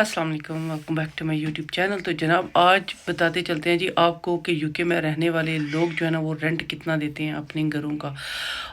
अस्सलाम वालेकुम, welcome back to my YouTube channel. तो जनाब आज बताते चलते हैं जी आपको कि यूके में रहने वाले लोग जो है ना वो रेंट कितना देते हैं अपने घरों का।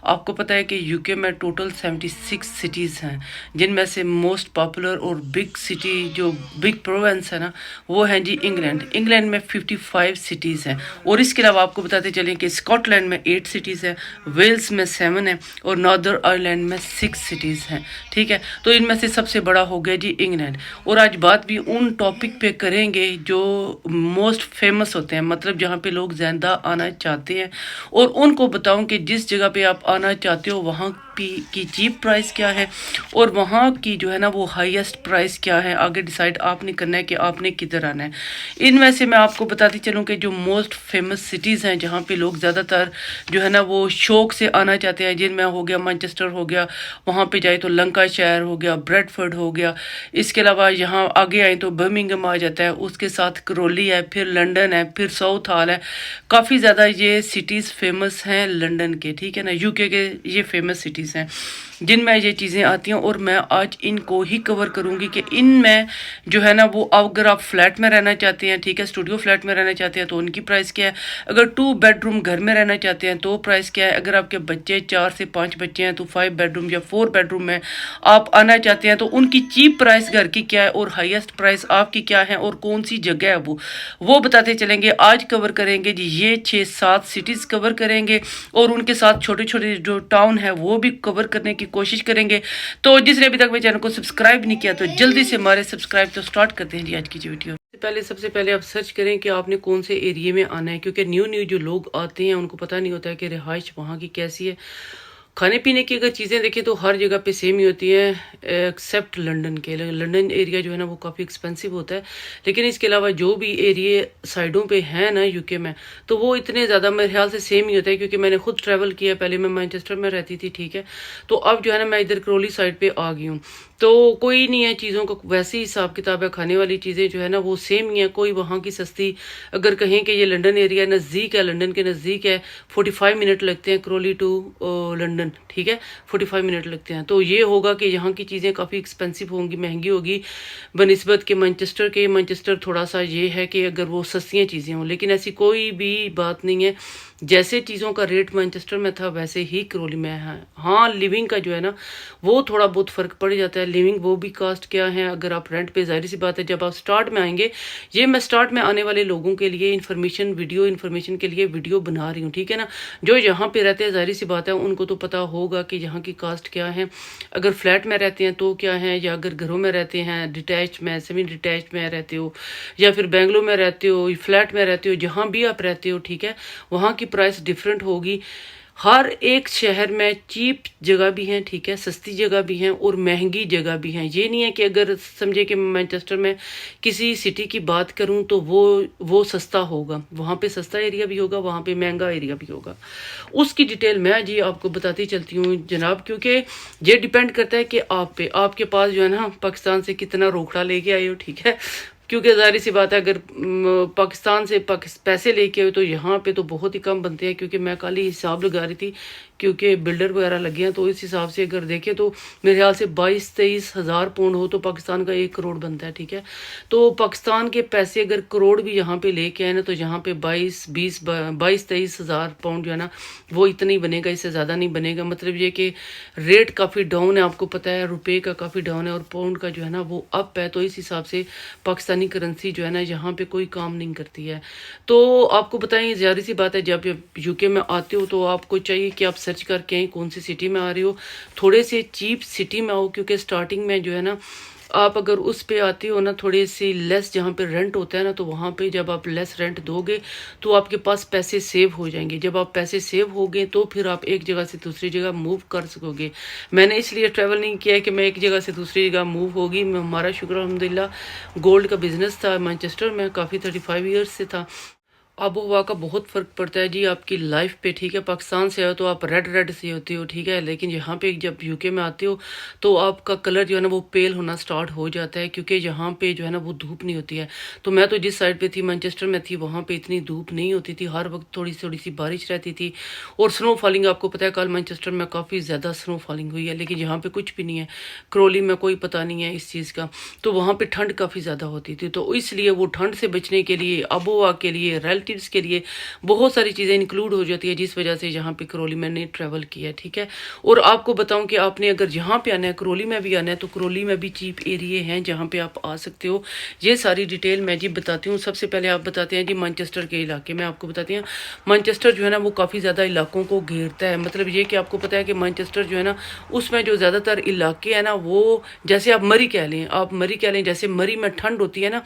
आपको पता है कि यूके में टोटल 76 सिटीज़ हैं, जिनमें से मोस्ट पॉपुलर और बिग सिटी जो बिग प्रोविंस है ना वो है जी इंग्लैंड में 55 सिटीज़ हैं। और इसके अलावा आपको बताते चलें कि स्कॉटलैंड में 8 सिटीज़ हैं, वेल्स में 7 है और नॉर्दर्न आयरलैंड में 6 सिटीज़ हैं। ठीक है, तो इनमें से सबसे बड़ा हो गया जी इंग्लैंड। और आज बात भी उन टॉपिक पे करेंगे जो मोस्ट फेमस होते हैं, मतलब जहाँ पे लोग ज़्यादा आना चाहते हैं, और उनको बताऊं कि जिस जगह पे आप आना चाहते हो वहाँ की चीप प्राइस क्या है और वहाँ की जो है ना वो हाईएस्ट प्राइस क्या है। आगे डिसाइड आपने करना है कि आपने किधर आना है। इनमें से मैं आपको बताती चलूँ कि जो मोस्ट फेमस सिटीज़ हैं जहाँ पे लोग ज़्यादातर जो है ना वो शौक से आना चाहते हैं, जिनमें हो गया मैनचेस्टर हो गया, वहाँ पे जाए तो लंकाशायर हो गया, ब्रेडफोर्ड हो गया। इसके अलावा यहाँ आगे आए तो बर्मिंघम आ जाता है, उसके साथ करौली है, फिर लंदन है, फिर साउथ हॉल है। काफ़ी ज़्यादा ये सिटीज़ फेमस हैं लंदन के, ठीक है ना, यूके के ये फेमस सिटीज़ हैं जिनमें ये चीज़ें आती हैं। और मैं आज इनको ही कवर करूँगी कि इनमें जो है ना वो अगर आप फ्लैट में रहना चाहते हैं, ठीक है, स्टूडियो फ्लैट में रहना चाहते हैं तो उनकी प्राइस क्या है, अगर 2 बेडरूम घर में रहना चाहते हैं तो प्राइस क्या है, अगर आपके बच्चे 4 से 5 बच्चे हैं तो 5 बेडरूम या 4 बेडरूम में आप आना चाहते हैं तो उनकी चीप प्राइस घर की क्या है और हाईएस्ट प्राइस आपकी क्या है और कौन सी जगह है वो बताते चलेंगे। आज कवर करेंगे जी ये 6-7 सिटीज़ कवर करेंगे और उनके साथ छोटे छोटे जो टाउन है वो भी कवर करने की कोशिश करेंगे। तो जिसने अभी तक मेरे चैनल को सब्सक्राइब नहीं किया तो जल्दी से हमारे सब्सक्राइब तो स्टार्ट करते हैं जी आज की जो वीडियो। सबसे पहले आप सर्च करें कि आपने कौन से एरिया में आना है, क्योंकि न्यू जो लोग आते हैं उनको पता नहीं होता है कि रिहाइश वहाँ की कैसी है। खाने पीने की अगर चीज़ें देखें तो हर जगह पे सेम ही होती है एक्सेप्ट लंदन के। लंदन एरिया जो है ना वो काफ़ी एक्सपेंसिव होता है, लेकिन इसके अलावा जो भी एरिया साइडों पे हैं ना यूके में तो वो इतने ज़्यादा मेरे ख्याल से सेम ही होता है, क्योंकि मैंने खुद ट्रैवल किया। पहले मैं मैनचेस्टर में रहती थी, ठीक है, तो अब जो है ना मैं इधर करौली साइड पर आ गई हूँ। तो कोई नहीं है, चीज़ों का वैसे ही हिसाब किताब है, खाने वाली चीज़ें जो है ना वो सेम ही है। कोई वहाँ की सस्ती, अगर कहें कि ये लंदन एरिया नज़दीक है, लंदन के नज़दीक है, 45 मिनट लगते हैं करौली टू लंदन, ठीक है, 45 मिनट लगते हैं। तो ये होगा कि यहाँ की चीज़ें काफ़ी एक्सपेंसिव होंगी, महंगी होगी बनिस्बत के मैनचेस्टर के। मैनचेस्टर थोड़ा सा ये है कि अगर वो सस्तियाँ चीज़ें हों, लेकिन ऐसी कोई भी बात नहीं है। जैसे चीज़ों का रेट मैनचेस्टर में था वैसे ही करौली में है। हाँ, लिविंग का जो है ना वो थोड़ा बहुत फ़र्क पड़ जाता है। लिविंग वो भी कास्ट क्या है, अगर आप रेंट पे, जाहिर सी बात है जब आप स्टार्ट में आएंगे, ये मैं स्टार्ट में आने वाले लोगों के लिए इन्फॉर्मेशन के लिए वीडियो बना रही हूँ, ठीक है ना। जो यहाँ पे रहते हैं जाहिर सी बात है उनको तो पता होगा कि यहाँ की कास्ट क्या है, अगर फ्लैट में रहते हैं तो क्या है, या अगर घरों में रहते हैं, डिटैच में, सेमी डिटैच में रहते हो, या फिर बेंगलोर में रहते हो, फ्लैट में रहते हो, जहाँ भी आप रहते हो, ठीक है, वहाँ की प्राइस डिफरेंट होगी। हर एक शहर में चीप जगह भी हैं, ठीक है, सस्ती जगह भी हैं और महंगी जगह भी हैं। ये नहीं है कि अगर समझे कि मैनचेस्टर में किसी सिटी की बात करूं तो वो सस्ता होगा, वहाँ पे सस्ता एरिया भी होगा, वहाँ पे महंगा एरिया भी होगा। उसकी डिटेल मैं जी आपको बताती चलती हूँ जनाब, क्योंकि ये डिपेंड करता है कि आप पे, आपके पास जो है ना पाकिस्तान से कितना रोकड़ा लेके आए हो, ठीक है, क्योंकि जाहिर सी बात है अगर पाकिस्तान से पैसे लेके आए तो यहाँ पे तो बहुत ही कम बनते हैं। क्योंकि मैं कल ही हिसाब लगा रही थी, क्योंकि बिल्डर वगैरह लगे हैं, तो इस हिसाब से अगर देखें तो मेरे ख्याल से 22-23 हज़ार पाउंड हो तो पाकिस्तान का 1 करोड़ बनता है, ठीक है। तो पाकिस्तान के पैसे अगर करोड़ भी यहाँ पे लेके आए ना तो यहाँ पे 22-23 हज़ार पाउंड जो है ना वो इतना ही बनेगा, इससे ज़्यादा नहीं बनेगा। मतलब ये कि रेट काफ़ी डाउन है, आपको पता है रुपये का काफ़ी डाउन है और पाउंड का जो है ना वो अप है। तो इस हिसाब से पाकिस्तानी करेंसी जो है ना यहाँ पे कोई काम नहीं करती है। तो आपको बताएं, ज़ाहिर सी बात है जब यूके में आते हो तो आपको चाहिए कि आप सर्च करके आएँ कौन सी सिटी में आ रही हो, थोड़े से चीप सिटी में आओ, क्योंकि स्टार्टिंग में जो है ना आप अगर उस पे आते हो ना थोड़ी सी लेस जहाँ पे रेंट होता है ना, तो वहाँ पे जब आप लेस रेंट दोगे तो आपके पास पैसे सेव हो जाएंगे। जब आप पैसे सेव हो गए तो फिर आप एक जगह से दूसरी जगह मूव कर सकोगे। मैंने इसलिए ट्रैवल नहीं किया है कि मैं एक जगह से दूसरी जगह मूव होगी। हमारा शुक्र अल्हम्दुलिल्लाह गोल्ड का बिज़नेस था मैनचेस्टर में, काफ़ी 35 ईयर्स से था। आबो हवा का बहुत फ़र्क पड़ता है जी आपकी लाइफ पे, ठीक है। पाकिस्तान से हो तो आप रेड रेड सी होती हो, ठीक है, लेकिन यहाँ पे जब यूके में आते हो तो आपका कलर जो है ना वो पेल होना स्टार्ट हो जाता है, क्योंकि यहाँ पे जो है ना वो धूप नहीं होती है। तो मैं तो जिस साइड पे थी, मैनचेस्टर में थी, वहाँ पे इतनी धूप नहीं होती थी, हर वक्त थोड़ी थोड़ी सी बारिश रहती थी। और स्नो फॉलिंग आपको पता है, कल मैनचेस्टर में काफ़ी ज़्यादा स्नो फॉलिंग हुई है, लेकिन यहाँ पे कुछ भी नहीं है। क्रोली में कोई पता नहीं है इस चीज़ का। तो वहाँ पे ठंड काफ़ी ज़्यादा होती थी, तो इसलिए वो ठंड से बचने के लिए, आबोहवा के लिए, रिलेटिव्स के लिए बहुत सारी चीज़ें इंक्लूड हो जाती है, जिस वजह से यहाँ पे करौली मैंने ट्रैवल किया, ठीक है। और आपको बताऊं कि आपने अगर यहाँ पे आना है, करौली में भी आना है, तो करौली में भी चीप एरिया हैं जहाँ पे आप आ सकते हो। ये सारी डिटेल मैं जी बताती हूँ। सबसे पहले आप बताते हैं जी मैनचेस्टर के इलाके में। आपको बताती हैं मैनचेस्टर जो है ना वो काफ़ी ज़्यादा इलाकों को घेरता है। मतलब ये कि आपको पता है कि मैनचेस्टर जो है ना उसमें जो ज़्यादातर इलाके हैं ना, वो जैसे आप मरी कह लें, जैसे मरी में ठंड होती है ना,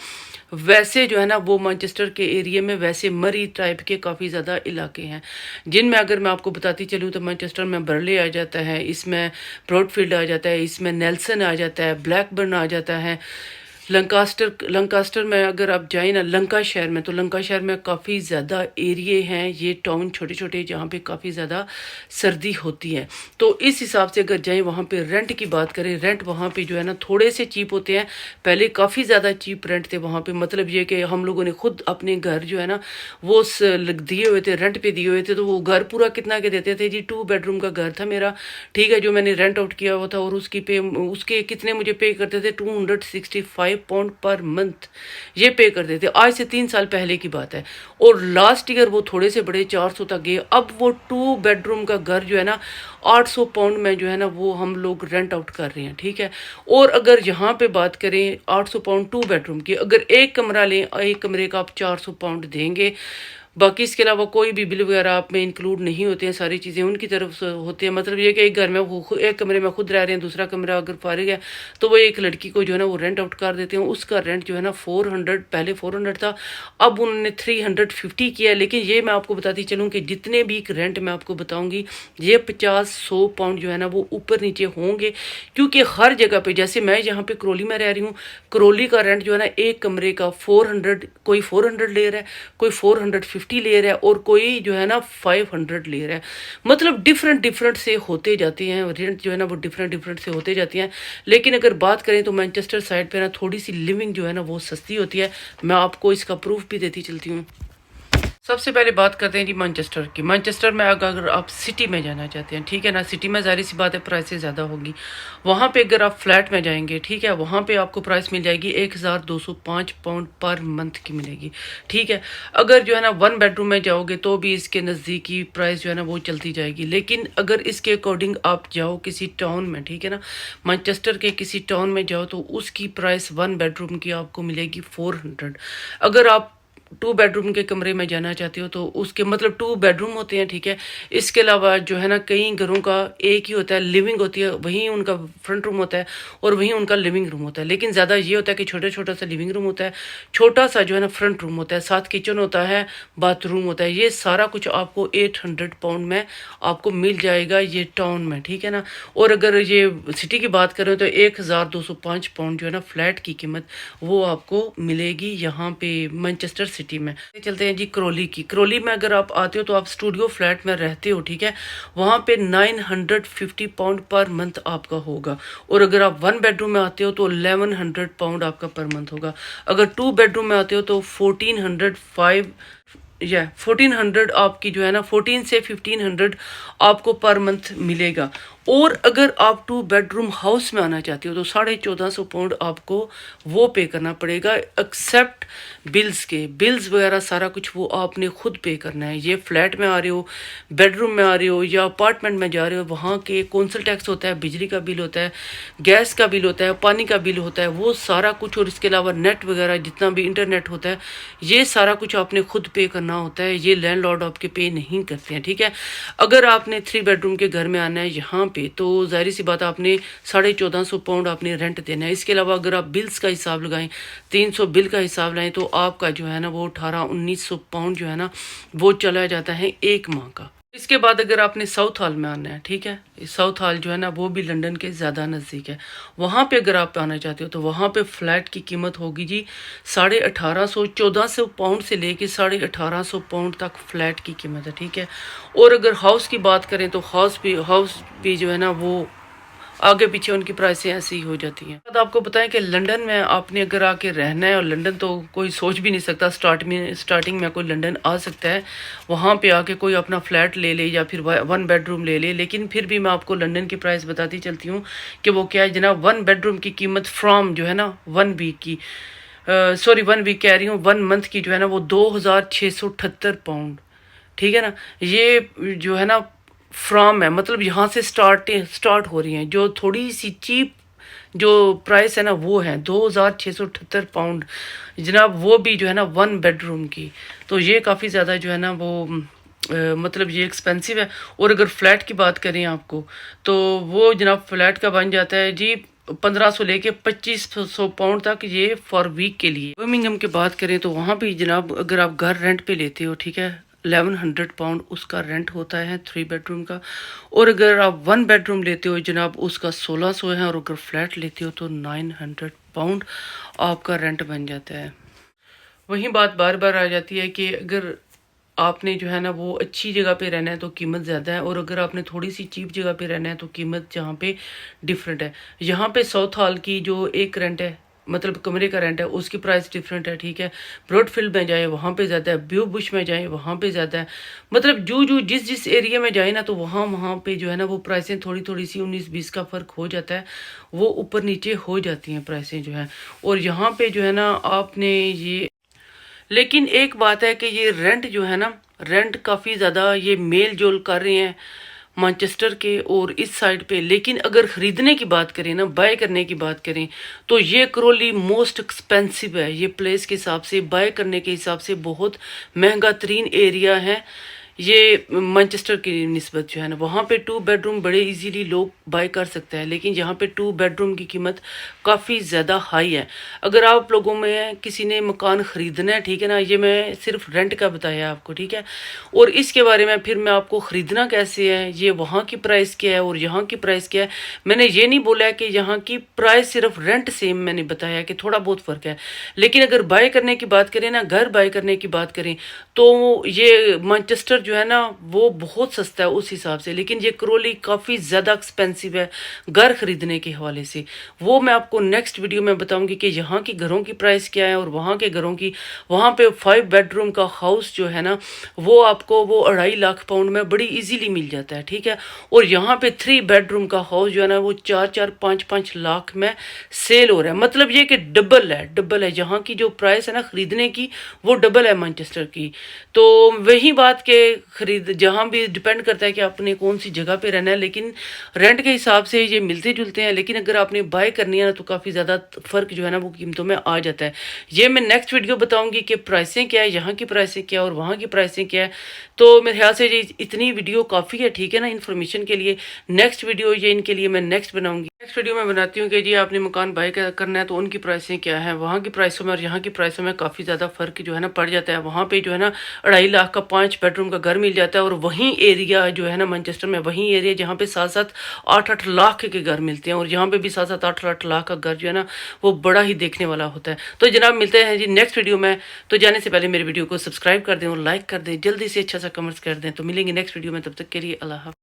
वैसे जो है ना वो मैनचेस्टर के एरिया में वैसे मरी टाइप के काफ़ी ज़्यादा इलाके हैं, जिनमें अगर मैं आपको बताती चलूँ तो मैनचेस्टर में बर्ले आ जाता है, इसमें ब्रॉडफील्ड आ जाता है, इसमें नेल्सन आ जाता है, ब्लैकबर्न आ जाता है, लंकास्टर में अगर आप जाए ना लंकाशायर में, तो लंकाशायर में काफ़ी ज़्यादा एरिए हैं, ये टाउन छोटे छोटे, जहाँ पे काफ़ी ज़्यादा सर्दी होती है। तो इस हिसाब से अगर जाएँ वहाँ पे रेंट की बात करें, रेंट वहाँ पे जो है ना थोड़े से चीप होते हैं। पहले काफ़ी ज़्यादा चीप रेंट थे वहाँ पे। मतलब ये कि हम लोगों ने खुद अपने घर जो है ना वो दिए हुए थे, रेंट पे दिए हुए थे। तो वो घर पूरा कितना के देते थे जी, 2 बेडरूम का घर था मेरा, ठीक है, जो मैंने रेंट आउट किया हुआ था। और उसके कितने मुझे पे करते थे, 265 पाउंड पर मंथ ये पे करते थे। आज से 3 साल पहले की बात है। और लास्ट ईयर वो थोड़े से बड़े 400 तक गए। अब वो 2 बेडरूम का घर जो है ना 800 पाउंड में जो है ना वो हम लोग रेंट आउट कर रहे हैं, ठीक है। और अगर यहाँ पे बात करें 800 पाउंड 2 बेडरूम की, अगर एक कमरा लें, एक कमरे का आप 400 पाउंड देंगे। बाकी इसके अलावा कोई भी बिल वगैरह आप में इंक्लूड नहीं होते हैं, सारी चीज़ें उनकी तरफ से होती है। मतलब ये कि एक घर में वो एक कमरे में खुद रह रहे हैं, दूसरा कमरा अगर फारिग है तो वो एक लड़की को जो है ना वो रेंट आउट कर देते हैं। उसका रेंट जो है ना 400, पहले 400 था, अब उन्होंने 350 किया है। लेकिन ये मैं आपको बताती चलूँ कि जितने भी रेंट मैं आपको बताऊँगी, ये 50-100 पाउंड जो है ना वो ऊपर नीचे होंगे, क्योंकि हर जगह पे, जैसे मैं यहाँ पे करौली में रह रही हूँ, करौली का रेंट जो है ना एक कमरे का 400, कोई 400 ले रहा है, कोई 450 ले रहा है, और कोई जो है ना 500 ले रहा है। मतलब डिफरेंट से होते जाते हैं रेंट जो है ना वो डिफरेंट से होते जाती हैं। लेकिन अगर बात करें तो मैनचेस्टर साइड पे ना थोड़ी सी लिविंग जो है ना वो सस्ती होती है। मैं आपको इसका प्रूफ भी देती चलती हूँ। सबसे पहले बात करते हैं जी मैनचेस्टर की। मैनचेस्टर में अगर आप सिटी में जाना चाहते हैं, ठीक है ना, सिटी में ज़ाहिर सी बात है प्राइसेस ज़्यादा होगी। वहाँ पे अगर आप फ्लैट में जाएंगे, ठीक है, वहाँ पे आपको प्राइस मिल जाएगी 1205 पाउंड पर मंथ की मिलेगी, ठीक है। अगर जो है ना 1 बेडरूम में जाओगे तो भी इसके नज़दीकी प्राइस जो है ना वो चलती जाएगी। लेकिन अगर इसके अकॉर्डिंग आप जाओ किसी टाउन में, ठीक है ना, मैनचेस्टर के किसी टाउन में जाओ तो उसकी प्राइस 1 बेडरूम की आपको मिलेगी 400। अगर आप 2 बेडरूम के कमरे में जाना चाहते हो तो उसके मतलब 2 बेडरूम होते हैं, ठीक है। इसके अलावा जो है ना कई घरों का एक ही होता है, लिविंग होती है, वहीं उनका फ्रंट रूम होता है और वहीं उनका लिविंग रूम होता है। लेकिन ज़्यादा ये होता है कि छोटा सा लिविंग रूम होता है, छोटा सा जो है ना फ्रंट रूम होता है, साथ किचन होता है, बाथरूम होता है। ये सारा कुछ आपको 800 पाउंड में आपको मिल जाएगा ये टाउन में, ठीक है ना। और अगर ये सिटी की बात करें तो 1205 पाउंड जो है ना फ्लैट की कीमत वो आपको मिलेगी यहाँ पे मैनचेस्टर सिटी में। चलते हैं जी करौली की। करौली में अगर आप आते हो तो आप स्टूडियो फ्लैट में रहते हो, ठीक है, वहाँ पे 950 पाउंड पर मंथ आपका होगा। और अगर आप 1 बेडरूम में आते हो तो 1100 पाउंड आपका पर मंथ होगा। अगर 2 बेडरूम में आते हो तो 1400 आपकी जो है ना 14 से 1500 आपको पर मंथ मिलेगा। और अगर आप 2 बेडरूम हाउस में आना चाहते हो तो 1450 पाउंड आपको वो पे करना पड़ेगा, एक्सेप्ट बिल्स के। बिल्स वगैरह सारा कुछ वो आपने खुद पे करना है। ये फ्लैट में आ रहे हो, बेडरूम में आ रहे हो या अपार्टमेंट में जा रहे हो, वहाँ के कौंसल टैक्स होता है, बिजली का बिल होता है, गैस का बिल होता है, पानी का बिल होता है, वो सारा कुछ। और इसके अलावा नेट वगैरह जितना भी इंटरनेट होता है, ये सारा कुछ आपने खुद पे करना होता है। ये लैंडलॉर्ड आपके पे नहीं करते हैं, ठीक है। अगर आपने 3 बेडरूम के घर में आना है यहाँ पे तो जाहिर सी बात आपने 1450 पाउंड आपने रेंट देना है। इसके अलावा अगर आप बिल्स का हिसाब लगाएं, 300 बिल का हिसाब लाएं, तो आपका जो है ना वो 1800-1900 पाउंड जो है ना वो चला जाता है एक माह का। इसके बाद अगर आपने साउथ हॉल में आना है, ठीक है, साउथ हॉल जो है ना वो भी लंदन के ज़्यादा नज़दीक है। वहाँ पे अगर आप आना चाहते हो तो वहाँ पे फ्लैट की कीमत होगी जी 1850, 1400 पाउंड से लेके 1850 पाउंड तक फ्लैट की कीमत है, ठीक है। और अगर हाउस की बात करें तो हाउस भी जो है ना वो आगे पीछे उनकी प्राइसें ऐसी ही हो जाती हैं। तो आपको बताएं कि लंदन में आपने अगर आके रहना है, और लंदन तो कोई सोच भी नहीं सकता स्टार्टिंग में कोई लंदन आ सकता है, वहाँ पे आके कोई अपना फ्लैट ले ले या फिर 1 बेडरूम ले ले। लेकिन फिर भी मैं आपको लंदन की प्राइस बताती चलती हूँ कि वो क्या है जनाब। 1 बेडरूम की कीमत फ्रॉम जो है ना 1 वीक की, सॉरी 1 वीक कह रही हूँ, 1 मंथ की जो है ना वो 2678 पाउंड, ठीक है ना। ये जो है ना फ्रॉम है, मतलब यहाँ से स्टार्ट हो रही हैं। जो थोड़ी सी चीप जो प्राइस है ना वो है 2678 पाउंड जनाब, वो भी जो है ना 1 बेडरूम की। तो ये काफ़ी ज़्यादा जो है ना वो मतलब ये एक्सपेंसिव है। और अगर फ्लैट की बात करें आपको, तो वो जनाब फ्लैट का बन जाता है जी 1500 लेके 2500 पाउंड तक, ये फॉर वीक के लिए। बर्मिंघम की बात करें तो वहाँ भी जनाब अगर आप घर रेंट पे लेते हो, ठीक है, 1100 पाउंड उसका रेंट होता है 3 बेडरूम का। और अगर आप 1 बेडरूम लेते हो जनाब उसका 1600 है। और अगर फ्लैट लेते हो तो 900 पाउंड आपका रेंट बन जाता है। वही बात बार बार आ जाती है कि अगर आपने जो है ना वो अच्छी जगह पे रहना है तो कीमत ज़्यादा है, और अगर आपने थोड़ी सी चीप जगह पे रहना है तो कीमत जहाँ पे डिफरेंट है। यहाँ पे साउथ हॉल की जो एक रेंट है, मतलब कमरे का रेंट है, उसकी प्राइस डिफरेंट है, ठीक है। ब्रॉडफील्ड में जाए वहाँ पे ज़्यादा है, ब्यू बुश में जाए वहाँ पे ज़्यादा है। मतलब जो जो जिस जिस एरिया में जाए ना तो वहाँ वहाँ पे जो है ना वो प्राइसें थोड़ी थोड़ी सी 19-20 का फ़र्क हो जाता है, वो ऊपर नीचे हो जाती हैं प्राइसें जो है। और यहाँ पे जो है ना आपने ये, लेकिन एक बात है कि ये रेंट जो है ना, रेंट काफ़ी ज़्यादा ये मेल जोल कर रहे हैं मैनचेस्टर के और इस साइड पे। लेकिन अगर ख़रीदने की बात करें ना, बाय करने की बात करें, तो ये क्रोली मोस्ट एक्सपेंसिव है। ये प्लेस के हिसाब से, बाय करने के हिसाब से बहुत महंगा तरीन एरिया है ये मैनचेस्टर की निस्बत जो है ना। वहाँ पे 2 बेडरूम बड़े इजीली लोग बाय कर सकते हैं, लेकिन यहाँ पे 2 बेडरूम की कीमत काफ़ी ज़्यादा हाई है। अगर आप लोगों में किसी ने मकान ख़रीदना है, ठीक है ना, ये मैं सिर्फ रेंट का बताया आपको, ठीक है। और इसके बारे में फिर मैं आपको ख़रीदना कैसे है, ये वहाँ की प्राइस क्या है और यहाँ की प्राइस क्या है, मैंने ये नहीं बोला है कि यहाँ की प्राइस सिर्फ रेंट सेम, मैंने बताया कि थोड़ा बहुत फ़र्क है। लेकिन अगर बाय करने की बात करें ना, घर बाय करने की बात करें, तो ये मैनचेस्टर जो है ना वो बहुत सस्ता है उस हिसाब से। लेकिन ये क्रोली काफ़ी ज़्यादा एक्सपेंसिव है घर खरीदने के हवाले से। वो मैं आपको नेक्स्ट वीडियो में बताऊंगी कि यहाँ की घरों की प्राइस क्या है और वहाँ के घरों की। वहाँ पे 5 बेडरूम का हाउस जो है ना वो आपको वो 2.5 लाख पाउंड में बड़ी इजीली मिल जाता है, ठीक है। और यहाँ पे 3 बेडरूम का हाउस जो है ना वो 4-4, 5-5 लाख में सेल हो रहा है। मतलब ये कि डबल है यहाँ की जो प्राइस है ना खरीदने की, वो डबल है मैनचेस्टर की। तो वही बात के खरीद जहाँ भी डिपेंड करता है कि आपने कौन सी जगह पे रहना है। लेकिन रेंट के हिसाब से ये मिलते जुलते हैं, लेकिन अगर आपने बाय करनी है ना तो काफ़ी ज़्यादा फ़र्क जो है ना वो कीमतों में आ जाता है। ये मैं नेक्स्ट वीडियो बताऊंगी कि प्राइसें क्या है, यहाँ की प्राइसें क्या है और वहाँ की प्राइसें क्या है। तो मेरे ख्याल से ये इतनी वीडियो काफ़ी है, ठीक है ना, इन्फॉर्मेशन के लिए। नेक्स्ट वीडियो ये इनके लिए मैं नेक्स्ट बनाऊंगी। नेक्स्ट वीडियो में बनाती हूँ कि जी आपने मकान बाय करना है तो उनकी प्राइसें क्या है, वहाँ की प्राइसों में और यहाँ की प्राइसों में काफ़ी ज़्यादा फ़र्क जो है ना पड़ जाता है। वहाँ पे जो है ना 2.5 लाख का 5 बेडरूम का घर मिल जाता है, और वहीं एरिया जो है ना मैनचेस्टर में वहीं एरिया जहाँ पे 7-7, 8-8 लाख के घर मिलते हैं, और यहाँ पे भी 7-7, 8-8 लाख का घर जो है ना वो बड़ा ही देखने वाला होता है। तो जनाब मिलते हैं जी नेक्स्ट वीडियो में। तो जाने से पहले मेरे वीडियो को सब्सक्राइब कर दें और लाइक कर दें, जल्दी से अच्छा सा कमेंट्स कर दें। तो मिलेंगे नेक्स्ट वीडियो में, तब तक के लिए अल्लाह हाफ़िज़।